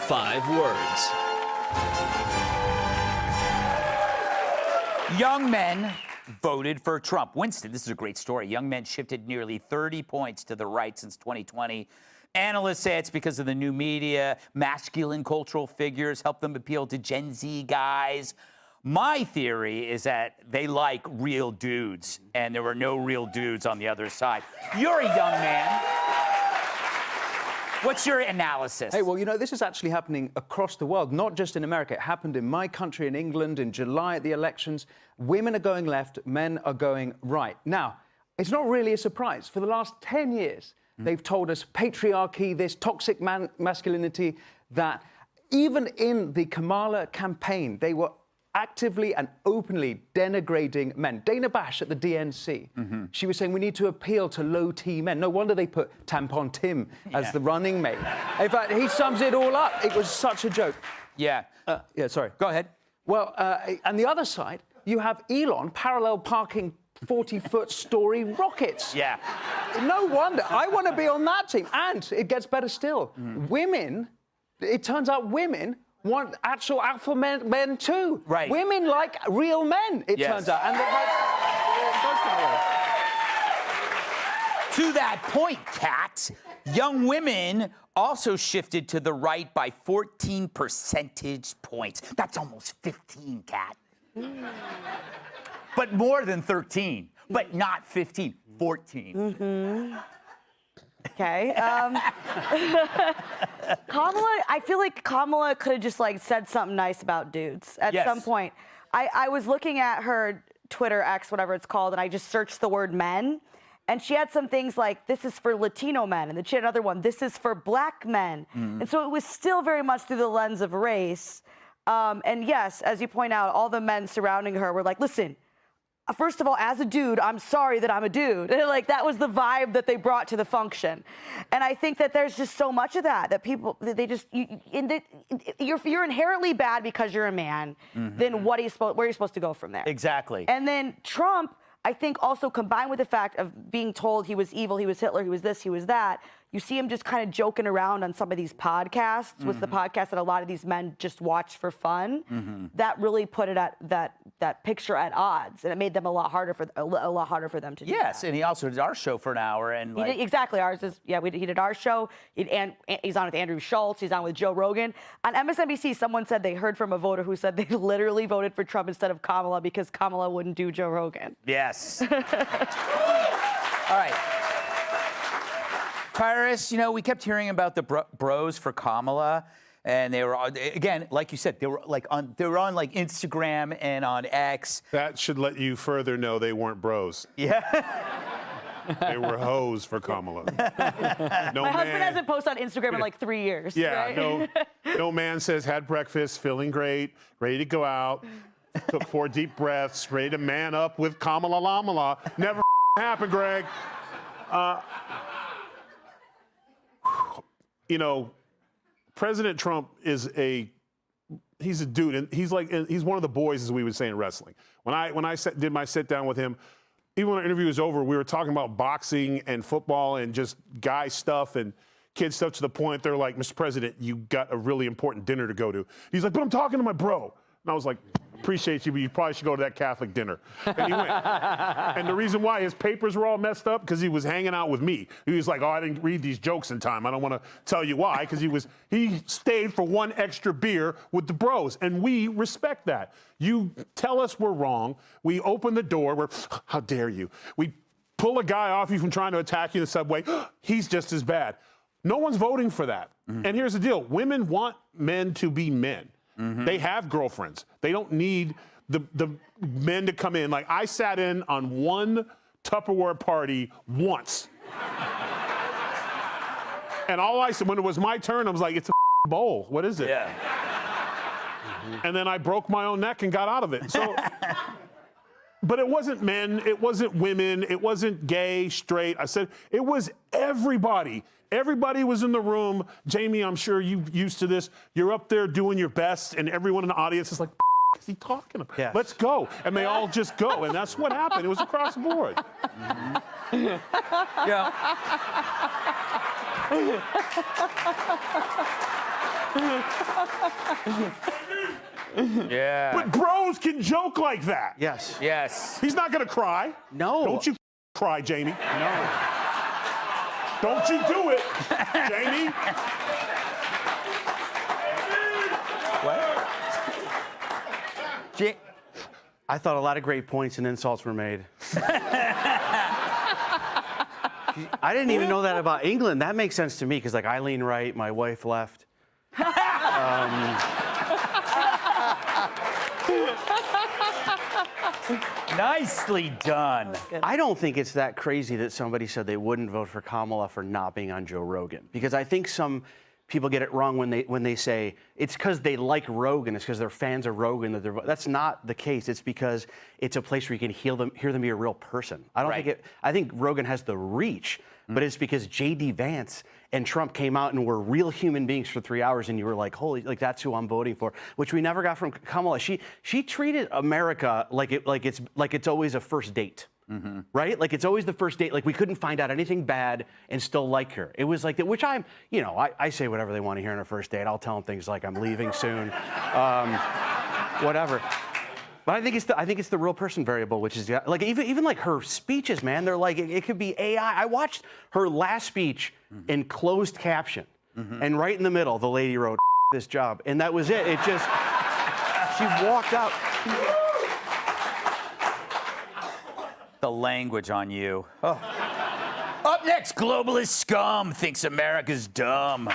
5 words. Young men voted for Trump. Winston, this is a great story. Young men shifted nearly 30 points to the right since 2020. Analysts say it's because of the new media, masculine cultural figures help them appeal to Gen Z guys. My theory is that they like real dudes, and there were no real dudes on the other side. You're a young man. What's your analysis? Hey, well, you know, this is actually happening across the world, not just in America. It happened in my country, in England, in July at the elections. Women are going left, men are going right. Now, it's not really a surprise. For the last 10 years, they've told us patriarchy, this toxic masculinity, that even in the Kamala campaign, they were actively and openly denigrating men. Dana Bash at the DNC, she was saying we need to appeal to low-T men. No wonder they put Tampon Tim as the running mate. In fact, he sums it all up. It was such a joke. Yeah. Sorry. Go ahead. Well, and the other side, you have Elon parallel parking 40-foot story rockets. Yeah. No wonder. I want to be on that team. And it gets better still. Women, it turns out women want actual alpha men too. Right. Women like real men, it turns out. And to that point, Kat, young women also shifted to the right by 14 percentage points. That's almost 15, Kat. But more than 13, but not 15, 14. Okay. Kamala, I feel like Kamala could have just like said something nice about dudes at some point. I was looking at her Twitter X, whatever it's called, and I just searched the word men. And she had some things like, this is for Latino men. And then she had another one, this is for black men. And so it was still very much through the lens of race. And yes, as you point out, all the men surrounding her were like, listen, first of all, as a dude, I'm sorry that I'm a dude. Like, that was the vibe that they brought to the function. And I think that there's just so much of that people, they just, you're inherently bad because you're a man, then where are you supposed to go from there? Exactly. And then Trump, I think, also combined with the fact of being told he was evil, he was Hitler, he was this, he was that, you see him just kind of joking around on some of these podcasts, with the podcast that a lot of these men just watch for fun. That really put it at that picture at odds, and it made them a lot harder for them to do that. Yes, and he also did our show for an hour, and like, exactly, ours is he did our show. He's on with Andrew Schultz. He's on with Joe Rogan. On MSNBC, someone said they heard from a voter who said they literally voted for Trump instead of Kamala because Kamala wouldn't do Joe Rogan. Yes. All right. Tyrus, you know, we kept hearing about the bros for Kamala, and they were, again, like you said, they were on like Instagram and on X. That should let you further know they weren't bros. Yeah. They were hoes for Kamala. My husband hasn't posted on Instagram in like 3 years. Yeah, right? no man says had breakfast, feeling great, ready to go out, took 4 deep breaths, ready to man up with Kamala Lamala. Never happened, Greg. You know, President Trump he's a dude, and he's one of the boys, as we would say in wrestling. When I did my sit down with him, even when our interview was over, we were talking about boxing and football and just guy stuff and kid stuff, to the point they're like, Mr. President, you got a really important dinner to go to. He's like, but I'm talking to my bro. And I was like, appreciate you, but you probably should go to that Catholic dinner. And he went. And the reason why his papers were all messed up, because he was hanging out with me. He was like, oh, I didn't read these jokes in time. I don't want to tell you why, because he stayed for 1 extra beer with the bros. And we respect that. You tell us we're wrong. We open the door. How dare you? We pull a guy off you from trying to attack you in the subway. He's just as bad. No one's voting for that. And here's the deal. Women want men to be men. They have girlfriends. They don't need the men to come in. Like, I sat in on one Tupperware party once. And all I said, when it was my turn, I was like, it's a bowl. What is it? Yeah. And then I broke my own neck and got out of it. So, but it wasn't men, it wasn't women, it wasn't gay, straight. I said, it was everybody. Everybody was in the room. Jamie, I'm sure you're used to this. You're up there doing your best, and everyone in the audience is like, what is he talking about? Yes. Let's go. And they all just go. And that's what happened. It was across the board. Yeah. Yeah. But bros can joke like that. Yes. Yes. He's not gonna cry. No. Don't you cry, Jamie. No. Don't you do it, Jamie. What? I thought a lot of great points and insults were made. I didn't even know that about England. That makes sense to me because, like, I lean right, my wife left. Nicely done. I don't think it's that crazy that somebody said they wouldn't vote for Kamala for not being on Joe Rogan, because I think some people get it wrong when they say it's because they like Rogan, it's because they're fans of Rogan that they're. That's not the case. It's because it's a place where you can hear them be a real person. I don't think it. I think Rogan has the reach, but it's because J.D. Vance and Trump came out and were real human beings for 3 hours, and you were like, holy, like that's who I'm voting for, which we never got from Kamala. She treated America like it's always a first date. Mm-hmm. Right? Like it's always the first date. Like we couldn't find out anything bad and still like her. It was like that, which I say whatever they want to hear on a first date. I'll tell them things like I'm leaving soon, whatever. But I think it's the real person variable, which is like even like her speeches, man. They're like it could be AI. I watched her last speech in closed caption, and right in the middle, the lady wrote "this job," and that was it. It just she walked out. The language on you. Oh. Up next, globalist scum thinks America's dumb.